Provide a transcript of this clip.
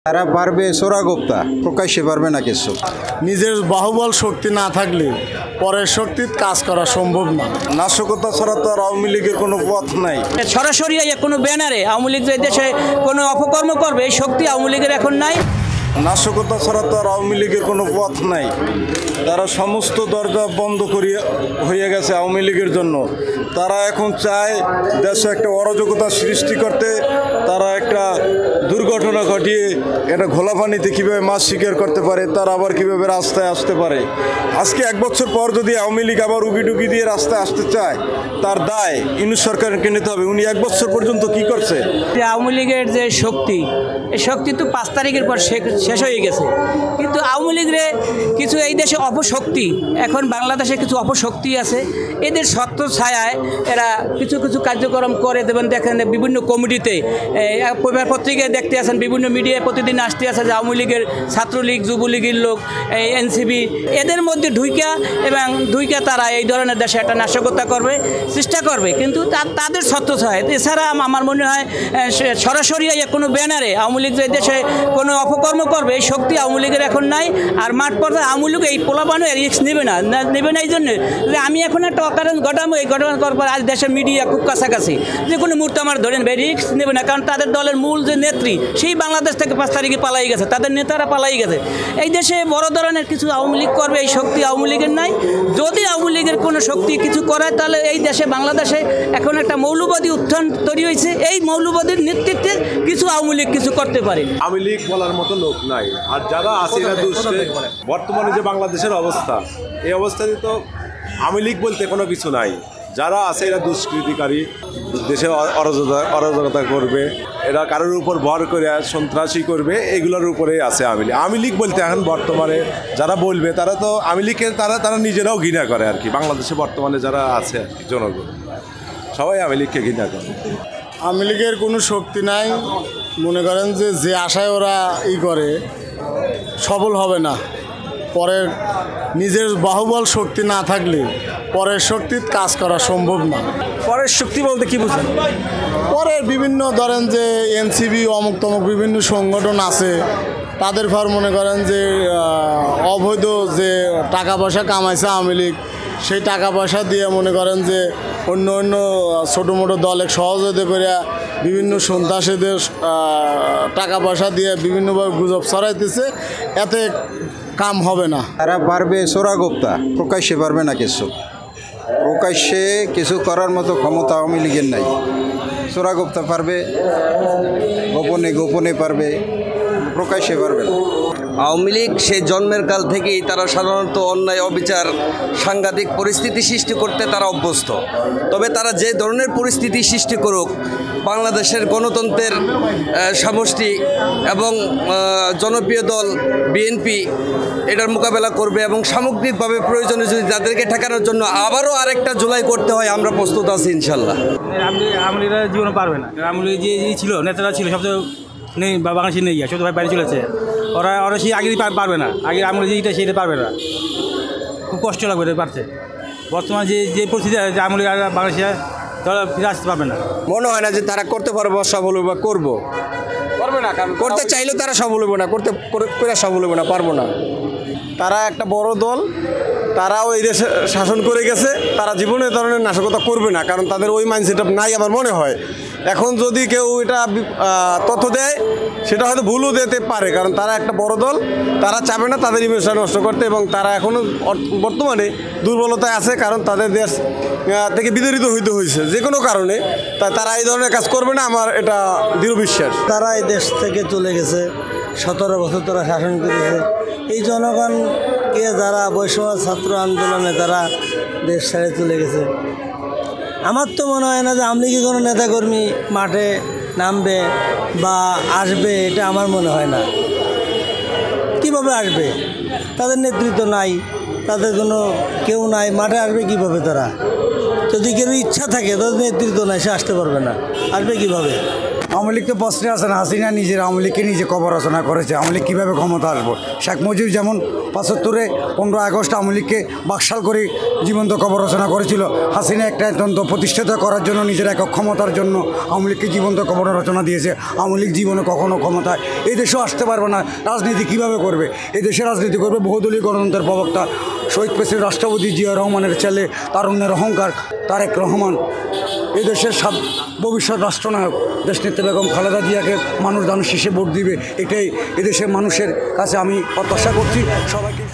তারা পারবে চোরাগোপ্তা, প্রকাশ্যে পারবে না কিছু। নিজের বাহুবল শক্তি না থাকলে পরের শক্তির কাজ করা সম্ভব না। নাশকতা ছাড়া তো আর আওয়ামী লীগের কোনো পথ নাই। সরাসরি কোনো ব্যানারে আওয়ামী লীগ যে দেশে কোনো অপকর্ম করবে এই শক্তি আওয়ামী লীগের এখন নাই। নাশকতা ছাড়া তো আর আওয়ামী লীগের কোনো পথ নাই। তারা সমস্ত দরজা বন্ধ করিয়ে হয়ে গেছে আওয়ামী লীগের জন্য। তারা এখন চায় দেশে একটা অরাজকতা সৃষ্টি করতে। তারা একটা দুর্ঘটনা ঘটিয়ে একটা ঘোলা পানিতে কীভাবে মাছ শিকার করতে পারে, তারা আবার কীভাবে রাস্তায় আসতে পারে। আজকে 1 বছর পর যদি আওয়ামী লীগ আবার উগি দিয়ে রাস্তায় আসতে চায়, তার দায় ইউনূস সরকারকে নিতে হবে। উনি 1 বছর পর্যন্ত কি করছে? আওয়ামী লীগের যে শক্তি, এই শক্তি তো 5 তারিখের পর শেষ হয়ে গেছে। কিন্তু আওয়ামী লীগের কিছু এই দেশে অপশক্তি, এখন বাংলাদেশে কিছু অপশক্তি আছে, এদের ছত্র ছায়ায় এরা কিছু কিছু কার্যক্রম করে দেবেন। দেখেন বিভিন্ন কমিটিতে, পত্রিকায় দেখতে আসেন, বিভিন্ন মিডিয়ায় প্রতিদিন আসতে আছে যে আওয়ামী লীগের, ছাত্রলীগ, যুবলীগের লোক, এনসিপি, এদের মধ্যে ঢুইকা তারা এই ধরনের দেশে একটা নাশকতা করবে, চেষ্টা করবে। কিন্তু তাদের ছত্র ছায়। এছাড়া আমার মনে হয় সরাসরি কোনো ব্যানারে আওয়ামী লীগ যে দেশে কোনো অপকর্ম করবে এই শক্তি আওয়ামী লীগের এখন নাই। আর মাঠ পর্যায়ে আওয়ামী লীগ এই পোলাপানো রিস্ক নেবে না এই জন্য যে আমি এখন একটা অকারণ ঘটাবো, এই ঘটনা করার পর আজ দেশের মিডিয়া খুব কাছাকাছি, যে কোনো মুহূর্তে আমার ধরেন রিস্ক নেবে না। কারণ তাদের দলের মূল যে নেত্রী সেই বাংলাদেশ থেকে 5 তারিখে পালাই গেছে, তাদের নেতারা পালাই গেছে। এই দেশে বড় ধরনের কিছু আওয়ামী লীগ করবে, এই শক্তি আওয়ামী লীগের নাই। যদি আওয়ামী লীগের কোনো শক্তি কিছু করে, তাহলে এই দেশে বাংলাদেশে এখন একটা মৌলবাদী উত্থান তৈরি হয়েছে। এই মৌলবাদীর নেতৃত্বে কিছু আওয়ামী লীগ কিছু করতে পারে। আওয়ামী লীগ বলার মতো লোক নাই। আর যারা আছে এরা দুষ্টে। বর্তমানে যে বাংলাদেশের অবস্থা, এই অবস্থাতে তো আওয়ামী লীগ বলতে কোনো কিছু নাই। যারা আছে এরা দুষ্কৃতিকারী, দেশে অরাজকতা করবে, এরা কারোর উপর ভর করে সন্ত্রাসী করবে, এগুলোর উপরেই আছে আওয়ামী লীগ। আওয়ামী লীগ বলতে এখন বর্তমানে যারা বলবে তারা তো আওয়ামী লীগকে তারা নিজেরাও ঘৃণা করে আর কি। বাংলাদেশে বর্তমানে যারা আছে আর কি, জনগণ সবাই আওয়ামী লীগকে ঘৃণা করে। আওয়ামী লীগের কোনো শক্তি নাই। মনে করেন যে আশায় ওরা করে সফল হবে না। পরের নিজের বাহুবল শক্তি না থাকলে পরের শক্তির কাজ করা সম্ভব না। পরের শক্তি বলতে কি বুঝেন? পরের বিভিন্ন ধরেন যে এনসিবি, অমুক তমুক বিভিন্ন সংগঠন আছে, তাদের পর মনে করেন যে অবৈধ যে টাকা পয়সা কামাইছে আওয়ামী লীগ, সেই টাকা পয়সা দিয়ে মনে করেন যে অন্য ছোটো মোটো দলে সহযোগিতা করে বিভিন্ন সন্ত্রাসীদের টাকা পয়সা দিয়ে বিভিন্নভাবে গুজব ছড়াইতেছে। এতে কাম হবে না। তারা পারবে চোরাগোপ্তা, প্রকাশ্যে পারবে না কিছু। প্রকাশ্যে কিছু করার মতো ক্ষমতা আওয়ামী লীগের নাই। চোরাগোপ্তা পারবে, গোপনে পারবে, প্রকাশ্যে পারবে না। আওয়ামী লীগ সেই জন্মের কাল থেকেই তারা সাধারণত অন্যায়, অবিচার, সাংঘাতিক পরিস্থিতি সৃষ্টি করতে তারা অভ্যস্ত। তবে তারা যে ধরনের পরিস্থিতি সৃষ্টি করুক, বাংলাদেশের গণতন্ত্রের সমষ্টি এবং জনপ্রিয় দল বিএনপি এটার মোকাবেলা করবে এবং সামগ্রিকভাবে প্রয়োজনে যদি তাদেরকে ঠেকানোর জন্য আবারও আরেকটা জুলাই করতে হয়, আমরা প্রস্তুত আছি ইনশাল্লাহ। আওয়ামী লীগের জীবনে পারবে না। আওয়ামী লীগ যে ছিল, নেতারা ছিল, সব তো নেই, বাংলাদেশে নেই, শুধু ভাই বাইরে চলেছে। ওরা সেই আগে পারবে না, আগে আওয়ামী লীগ সেটা পারবে না, খুব কষ্ট লাগবে এটা পারছে। বর্তমানে যে পরিস্থিতি আছে, আওয়ামী লীগ বাংলাদেশে তারা ফিরে আসতে পারবে না। মনে হয় না যে তারা করতে পারবো, সফল হবে, করবো, পারবে না। করতে চাইলেও তারা সফল হবে না, করে সফল হবে না, পারবো না। তারা একটা বড় দল, তারাও এই দেশে শাসন করে গেছে, তারা জীবনে এ ধরনের নাশকতা করবে না, কারণ তাদের ওই মাইন্ডসেট নাই আমার মনে হয়। এখন যদি কেউ এটা তথ্য দেয়, সেটা হয়তো ভুলও দিতে পারে, কারণ তারা একটা বড় দল, তারা চাবে না তাদের ইমেজটা নষ্ট করতে, এবং তারা এখনও বর্তমানে দুর্বলতায় আছে, কারণ তাদের দেশ থেকে বিতাড়িত হইতে হয়েছে যে কোনো কারণে। তাই তারা এই ধরনের কাজ করবে না, আমার এটা দৃঢ় বিশ্বাস। তারা এই দেশ থেকে চলে গেছে, 17 বছর তারা শাসন করেছে। এই জনগণকে যারা বৈষম্য ছাত্র আন্দোলনে তারা দেশ ছেড়ে চলে গেছে। আমার তো মনে হয় না যে আওয়ামী লীগের কোনো নেতাকর্মী মাঠে নামবে বা আসবে, এটা আমার মনে হয় না। কিভাবে আসবে? তাদের নেতৃত্ব নাই, তাদের কোনো কেউ নাই, মাঠে আসবে কিভাবে তারা? যদি কেউ ইচ্ছা থাকে, তাদের নেতৃত্ব নাই, সে আসতে পারবে না, আসবে কিভাবে? আওয়ামী লীগ তো প্রশ্নে আসে না, হাসিনা নিজের আওয়ামী লীগকে নিজে কবর রচনা করেছে। আওয়ামী লীগ কীভাবে ক্ষমতা আসবো? শেখ মুজিব যেমন 75-এ 15 আগস্ট আওয়ামী লীগকে বাকশাল করে জীবন্ত কবর রচনা করেছিল, হাসিনা একটা তন্ত্র প্রতিষ্ঠিত করার জন্য নিজের একক ক্ষমতার জন্য আওয়ামী লীগকে জীবন্ত কবর রচনা দিয়েছে। আওয়ামী লীগ জীবনে কখনো ক্ষমতায় এই দেশেও আসতে পারবে না। রাজনীতি কীভাবে করবে? এই দেশে রাজনীতি করবে বহুদলীয় গণতন্ত্রের প্রবক্তা শহীদ প্রেসিডেন্ট রাষ্ট্রপতি জিয়া রহমানের ছেলে, তারুণ্যের অহংকার তারেক রহমান, এই দেশের ভবিষ্যৎ রাষ্ট্রনায়ক দেশনেত্রী বেগম খালেদা জিয়াকে মানুষ ধানের শীষে ভোট দিবে, এটাই এদেশের মানুষের কাছে আমি প্রত্যাশা করছি। সবাইকে